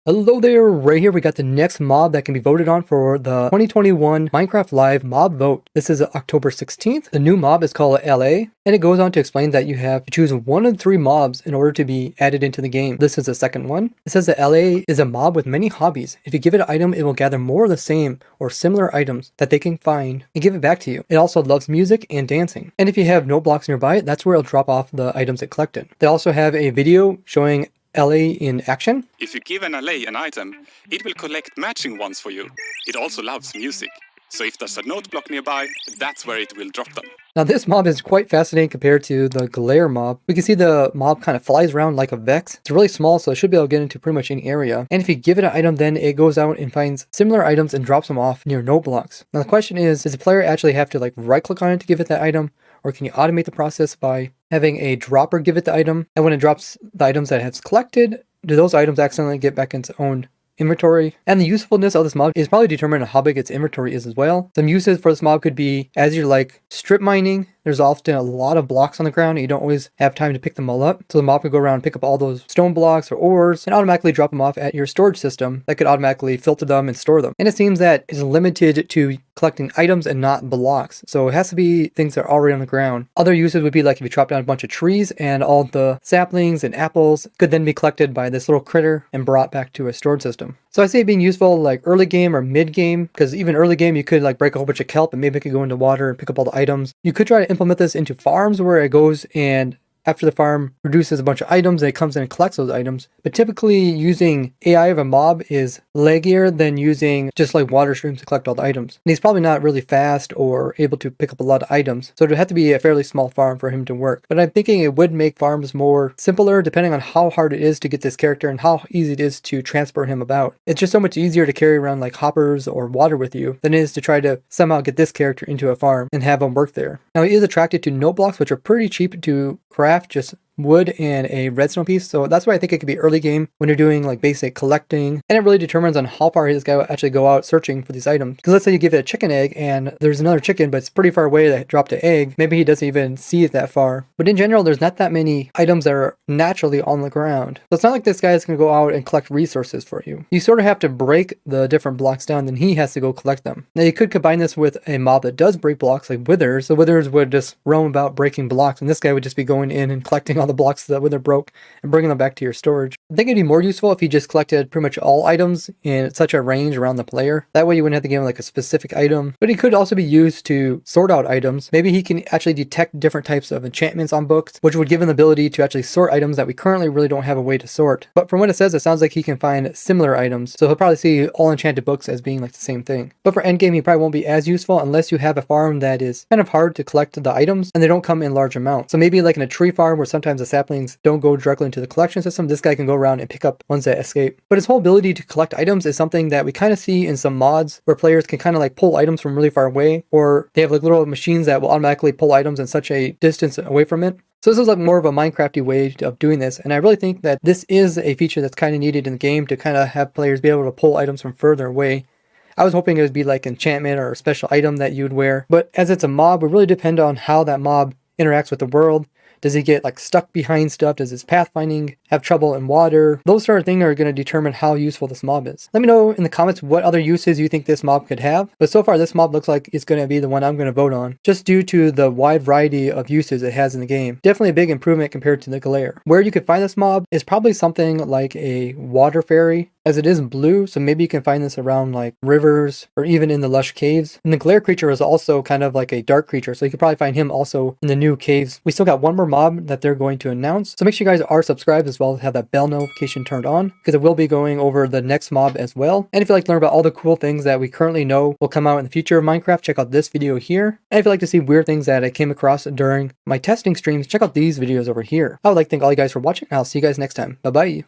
Hello there, right here we got the next mob that can be voted on for the 2021 Minecraft Live mob vote. This is October 16th. The new mob is called LA, and it goes on to explain that you have to choose one of 3 mobs in order to be added into the game. This is the second one. It says that LA is a mob with many hobbies. If you give it an item, it will gather more of the same or similar items that they can find and give it back to you. It also loves music and dancing. And if you have no blocks nearby, that's where it'll drop off the items it collected. They also have a video showing LA in action. If you give an LA an item, it will collect matching ones for you. It also loves music, so if there's a note block nearby, that's where it will drop them. Now this mob is quite fascinating compared to the glare mob. We can see the mob kind of flies around like a Vex. It's really small, so it should be able to get into pretty much any area. And if you give it an item, then it goes out and finds similar items and drops them off near note blocks. Now the question is, does the player actually have to like right click on it to give it that item? Or can you automate the process by having a dropper give it the item? And when it drops the items that it has collected, do those items accidentally get back into its own inventory? And the usefulness of this mob is probably determined on how big its inventory is as well. Some uses for this mob could be as you're like strip mining. There's often a lot of blocks on the ground and you don't always have time to pick them all up. So the mob could go around and pick up all those stone blocks or ores and automatically drop them off at your storage system that could automatically filter them and store them. And it seems that it's limited to collecting items and not blocks. So it has to be things that are already on the ground. Other uses would be like if you chop down a bunch of trees and all the saplings and apples could then be collected by this little critter and brought back to a storage system. So I see it being useful like early game or mid game, because even early game you could like break a whole bunch of kelp and maybe it could go into water and pick up all the items. You could try to implement this into farms where it goes and after the farm produces a bunch of items and it comes in and collects those items. But typically using AI of a mob is laggier than using just like water streams to collect all the items. And he's probably not really fast or able to pick up a lot of items. So it would have to be a fairly small farm for him to work. But I'm thinking it would make farms more simpler depending on how hard it is to get this character and how easy it is to transport him about. It's just so much easier to carry around like hoppers or water with you than it is to try to somehow get this character into a farm and have him work there. Now he is attracted to note blocks, which are pretty cheap to craft, just wood and a redstone piece. So that's why I think it could be early game when you're doing like basic collecting, and it really determines on how far this guy will actually go out searching for these items. Because let's say you give it a chicken egg and there's another chicken but it's pretty far away that dropped an egg, maybe he doesn't even see it that far. But in general there's not that many items that are naturally on the ground, so it's not like this guy is going to go out and collect resources for you. You sort of have to break the different blocks down, then he has to go collect them. Now you could combine this with a mob that does break blocks like withers. So withers would just roam about breaking blocks and this guy would just be going in and collecting all the blocks that wither broke and bringing them back to your storage. I think it'd be more useful if he just collected pretty much all items in such a range around the player. That way you wouldn't have to give him like a specific item. But he could also be used to sort out items. Maybe he can actually detect different types of enchantments on books, which would give him the ability to actually sort items that we currently really don't have a way to sort. But from what it says, it sounds like he can find similar items. So he'll probably see all enchanted books as being like the same thing. But for endgame, he probably won't be as useful unless you have a farm that is kind of hard to collect the items and they don't come in large amounts. So maybe like in a tree farm where sometimes the saplings don't go directly into the collection system, this guy can go around and pick up ones that escape. But his whole ability to collect items is something that we kind of see in some mods where players can kind of like pull items from really far away, or they have like little machines that will automatically pull items in such a distance away from it. So this is like more of a Minecrafty way of doing this, and I really think that this is a feature that's kind of needed in the game to kind of have players be able to pull items from further away. I was hoping it would be like enchantment or a special item that you'd wear, but as it's a mob, it really depend on how that mob interacts with the world. Does he get like stuck behind stuff? Does his pathfinding have trouble in water? Those sort of things are going to determine how useful this mob is. Let me know in the comments what other uses you think this mob could have. But so far this mob looks like it's going to be the one I'm going to vote on, just due to the wide variety of uses it has in the game. Definitely a big improvement compared to the glare. Where you could find this mob is probably something like a water fairy, as it is blue, so maybe you can find this around like rivers or even in the lush caves. And the glare creature is also kind of like a dark creature, so you could probably find him also in the new caves. We still got one more mob that they're going to announce, so make sure you guys are subscribed as well as have that bell notification turned on, because it will be going over the next mob as well. And if you'd like to learn about all the cool things that we currently know will come out in the future of Minecraft, check out this video here. And if you'd like to see weird things that I came across during my testing streams, check out these videos over here. I would like to thank all you guys for watching, and I'll see you guys next time. Bye bye.